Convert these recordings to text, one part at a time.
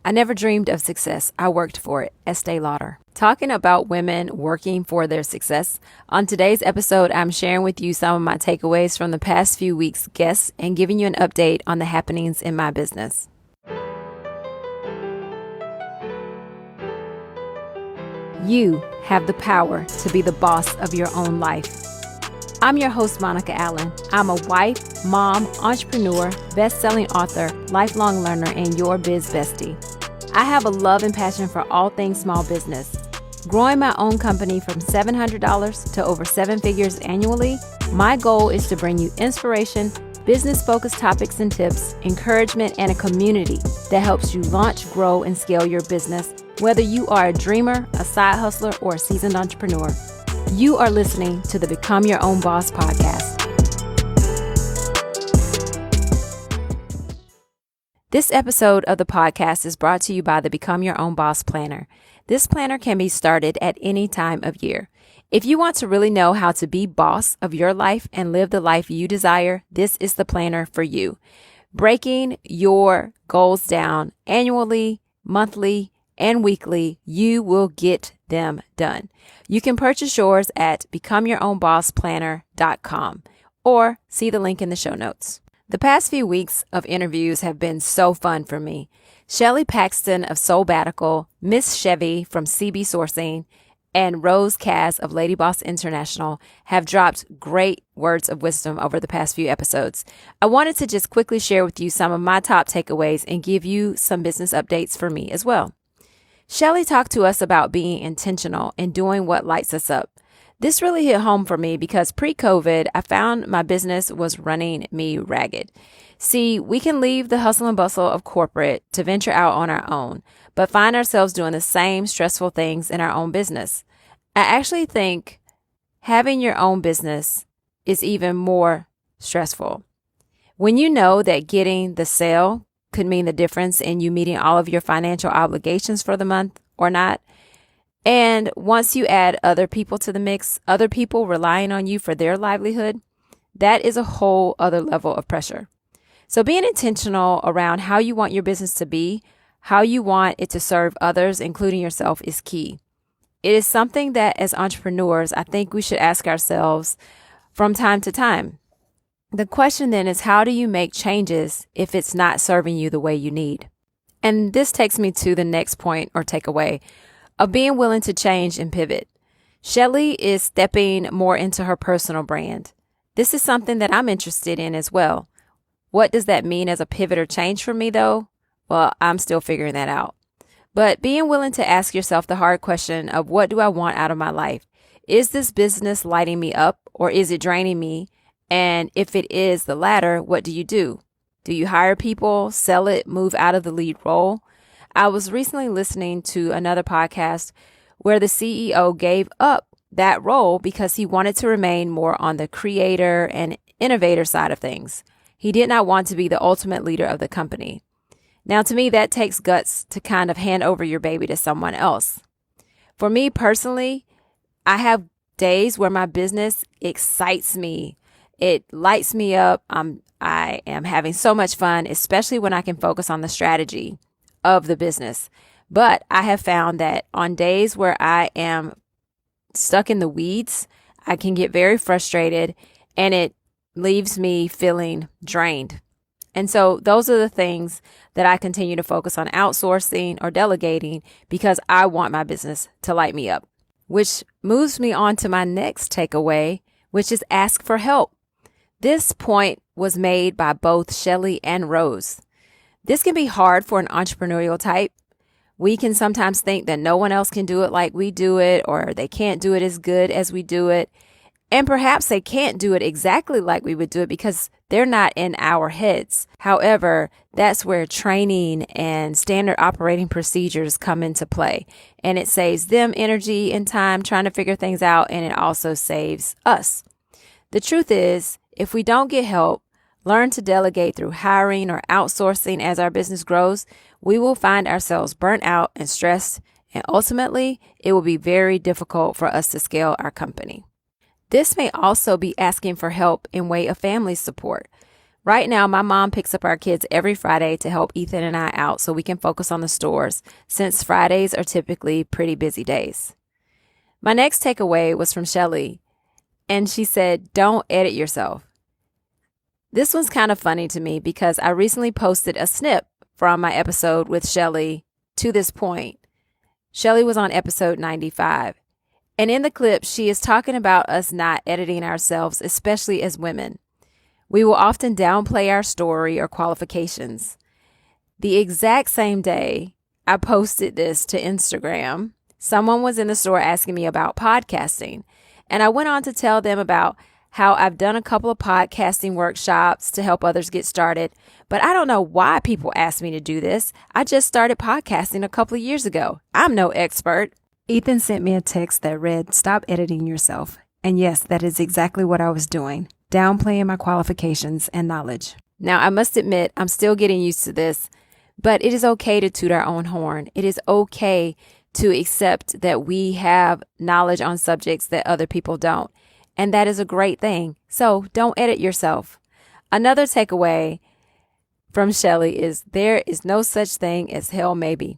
I never dreamed of success. I worked for it. Estee Lauder. Talking about women working for their success. On today's episode, I'm sharing with you some of my takeaways from the past few weeks' guests and giving you an update on the happenings in my business. You have the power to be the boss of your own life. I'm your host, Monica Allen. I'm a wife, mom, entrepreneur, best-selling author, lifelong learner, and your biz bestie. I have a love and passion for all things small business. Growing my own company from $700 to over 7 figures annually, my goal is to bring you inspiration, business-focused topics and tips, encouragement, and a community that helps you launch, grow, and scale your business, whether you are a dreamer, a side hustler, or a seasoned entrepreneur. You are listening to the Become Your Own Boss podcast. This episode of the podcast is brought to you by the Become Your Own Boss Planner. This planner can be started at any time of year. If you want to really know how to be boss of your life and live the life you desire, this is the planner for you. Breaking your goals down annually, monthly, and weekly, you will get them done. You can purchase yours at becomeyourownbossplanner.com or see the link in the show notes. The past few weeks of interviews have been so fun for me. Shelley Paxton of Soulbatical, Miss Chevy from CB Sourcing, and Rose Kaz of Lady Boss International have dropped great words of wisdom over the past few episodes. I wanted to just quickly share with you some of my top takeaways and give you some business updates for me as well. Shelley talked to us about being intentional and doing what lights us up. This really hit home for me because pre-COVID, I found my business was running me ragged. See, we can leave the hustle and bustle of corporate to venture out on our own, but find ourselves doing the same stressful things in our own business. I actually think having your own business is even more stressful. When you know that getting the sale could mean the difference in you meeting all of your financial obligations for the month or not. And once you add other people to the mix, other people relying on you for their livelihood, that is a whole other level of pressure. So being intentional around how you want your business to be, how you want it to serve others, including yourself, is key. It is something that as entrepreneurs, I think we should ask ourselves from time to time. The question then is, how do you make changes if it's not serving you the way you need? And this takes me to the next point or takeaway of being willing to change and pivot. Shelley is stepping more into her personal brand. This is something that I'm interested in as well. What does that mean as a pivot or change for me though? Well, I'm still figuring that out. But being willing to ask yourself the hard question of what do I want out of my life? Is this business lighting me up or is it draining me? And if it is the latter, what do you do? Do you hire people, sell it, move out of the lead role? I was recently listening to another podcast where the CEO gave up that role because he wanted to remain more on the creator and innovator side of things. He did not want to be the ultimate leader of the company. Now, to me, that takes guts to kind of hand over your baby to someone else. For me personally, I have days where my business excites me. It lights me up. I am having so much fun, especially when I can focus on the strategy of the business. But I have found that on days where I am stuck in the weeds, I can get very frustrated and it leaves me feeling drained. And so those are the things that I continue to focus on outsourcing or delegating because I want my business to light me up, which moves me on to my next takeaway, which is ask for help. This point was made by both Shelley and Rose. This can be hard for an entrepreneurial type. We can sometimes think that no one else can do it like we do it, or they can't do it as good as we do it. And perhaps they can't do it exactly like we would do it because they're not in our heads. However, that's where training and standard operating procedures come into play. And it saves them energy and time trying to figure things out, and it also saves us. The truth is, if we don't get help, learn to delegate through hiring or outsourcing as our business grows, we will find ourselves burnt out and stressed, and ultimately, it will be very difficult for us to scale our company. This may also be asking for help in way of family support. Right now, my mom picks up our kids every Friday to help Ethan and I out so we can focus on the stores, since Fridays are typically pretty busy days. My next takeaway was from Shelley, and she said, don't edit yourself. This one's kind of funny to me because I recently posted a snip from my episode with Shelley to this point. Shelley was on episode 95. And in the clip, she is talking about us not editing ourselves, especially as women. We will often downplay our story or qualifications. The exact same day I posted this to Instagram, someone was in the store asking me about podcasting. And I went on to tell them about how I've done a couple of podcasting workshops to help others get started. But I don't know why people ask me to do this. I just started podcasting a couple of years ago. I'm no expert. Ethan sent me a text that read, "Stop editing yourself." And yes, that is exactly what I was doing, downplaying my qualifications and knowledge. Now, I must admit, I'm still getting used to this, but it is okay to toot our own horn. It is okay to accept that we have knowledge on subjects that other people don't. And that is a great thing. So don't edit yourself. Another takeaway from Shelley is there is no such thing as hell maybe.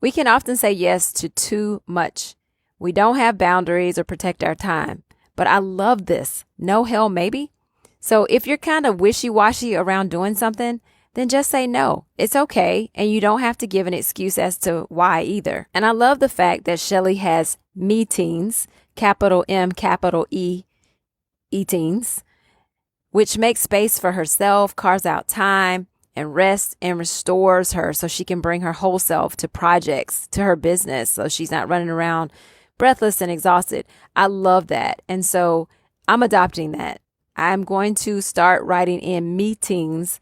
We can often say yes to too much. We don't have boundaries or protect our time. But I love this. No hell maybe. So if you're kind of wishy-washy around doing something, then just say no. It's okay. And you don't have to give an excuse as to why either. And I love the fact that Shelley has meetings, capital M, capital E, E-teens, which makes space for herself, carves out time and rests and restores her so she can bring her whole self to projects, to her business, so she's not running around breathless and exhausted. I love that. And so I'm adopting that. I'm going to start writing in meetings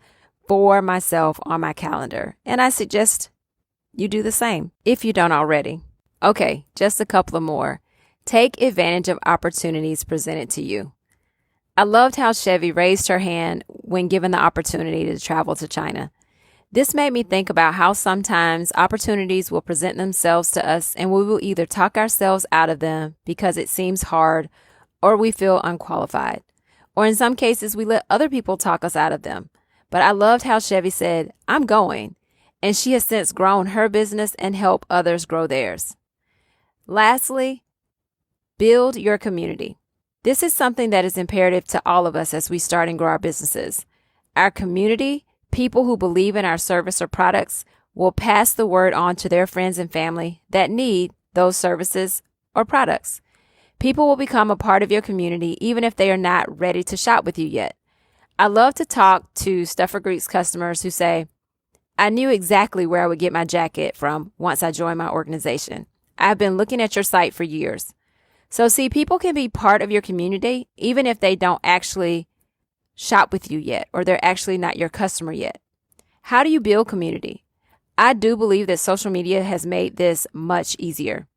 for myself on my calendar. And I suggest you do the same if you don't already. Okay, just a couple of more. Take advantage of opportunities presented to you. I loved how Chevy raised her hand when given the opportunity to travel to China. This made me think about how sometimes opportunities will present themselves to us and we will either talk ourselves out of them because it seems hard or we feel unqualified. Or in some cases, we let other people talk us out of them. But I loved how Chevy said, "I'm going." And she has since grown her business and helped others grow theirs. Lastly, build your community. This is something that is imperative to all of us as we start and grow our businesses. Our community, people who believe in our service or products, will pass the word on to their friends and family that need those services or products. People will become a part of your community even if they are not ready to shop with you yet. I love to talk to Stuffer Greeks customers who say, "I knew exactly where I would get my jacket from once I joined my organization. I've been looking at your site for years." So see, people can be part of your community even if they don't actually shop with you yet or they're actually not your customer yet. How do you build community? I do believe that social media has made this much easier.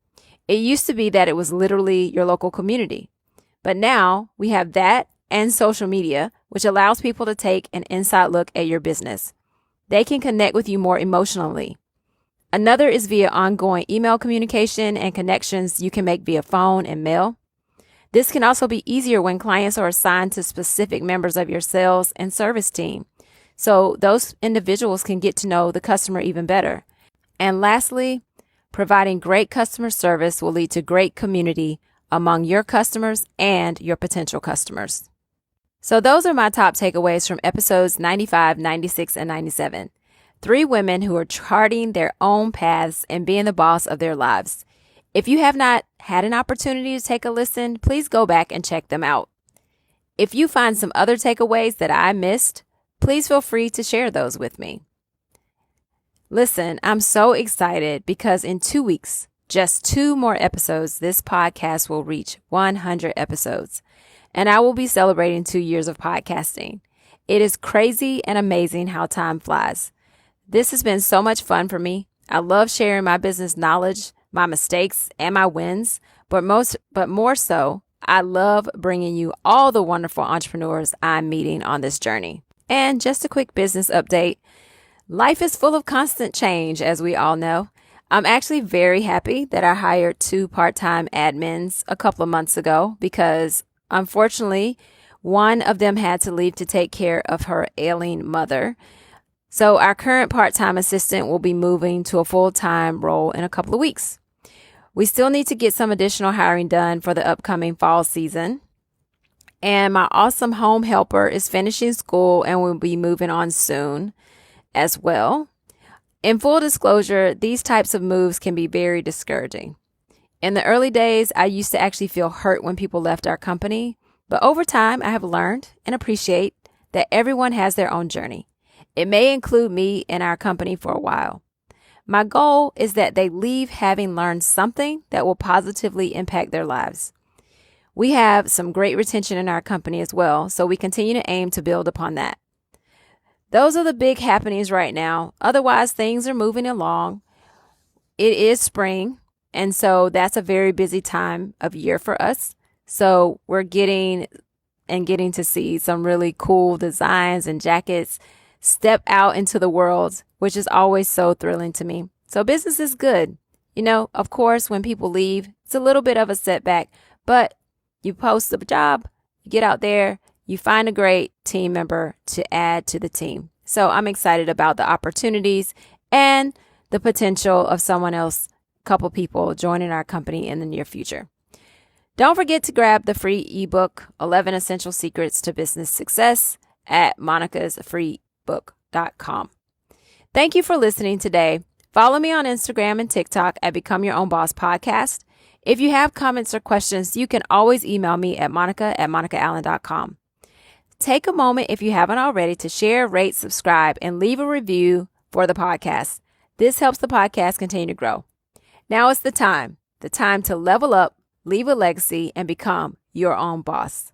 It used to be that it was literally your local community. But now we have that and social media, which allows people to take an inside look at your business. They can connect with you more emotionally. Another is via ongoing email communication and connections you can make via phone and mail. This can also be easier when clients are assigned to specific members of your sales and service team. So those individuals can get to know the customer even better. And lastly, providing great customer service will lead to great community among your customers and your potential customers. So those are my top takeaways from episodes 95, 96, and 97. 3 women who are charting their own paths and being the boss of their lives. If you have not had an opportunity to take a listen, please go back and check them out. If you find some other takeaways that I missed, please feel free to share those with me. Listen, I'm so excited because in 2 weeks, just 2 more episodes, this podcast will reach 100 episodes. And I will be celebrating 2 years of podcasting. It is crazy and amazing how time flies. This has been so much fun for me. I love sharing my business knowledge, my mistakes, and my wins. But more so, I love bringing you all the wonderful entrepreneurs I'm meeting on this journey. And just a quick business update. Life is full of constant change, as we all know. I'm actually very happy that I hired 2 part-time admins a couple of months ago because unfortunately, One of them had to leave to take care of her ailing mother. So our current part-time assistant will be moving to a full-time role in a couple of weeks. We still need to get some additional hiring done for the upcoming fall season. And my awesome home helper is finishing school and will be moving on soon as well. In full disclosure, these types of moves can be very discouraging. In the early days, I used to actually feel hurt when people left our company. But over time, I have learned and appreciate that everyone has their own journey. It may include me in our company for a while. My goal is that they leave having learned something that will positively impact their lives. We have some great retention in our company as well, so we continue to aim to build upon that. Those are the big happenings right now. Otherwise, things are moving along. It is spring, and so that's a very busy time of year for us. So we're getting to see some really cool designs and jackets step out into the world, which is always so thrilling to me. So business is good. Of course, when people leave, it's a little bit of a setback, but you post a job, you get out there, you find a great team member to add to the team. So I'm excited about the opportunities and the potential of someone else, a couple people joining our company in the near future. Don't forget to grab the free ebook, 11 Essential Secrets to Business Success, at monicasfreebook.com. Thank you for listening today. Follow me on Instagram and TikTok at Become Your Own Boss Podcast. If you have comments or questions, you can always email me at monica@monicaallen.com. Take a moment, if you haven't already, to share, rate, subscribe, and leave a review for the podcast. This helps the podcast continue to grow. Now is the time to level up, leave a legacy, and become your own boss.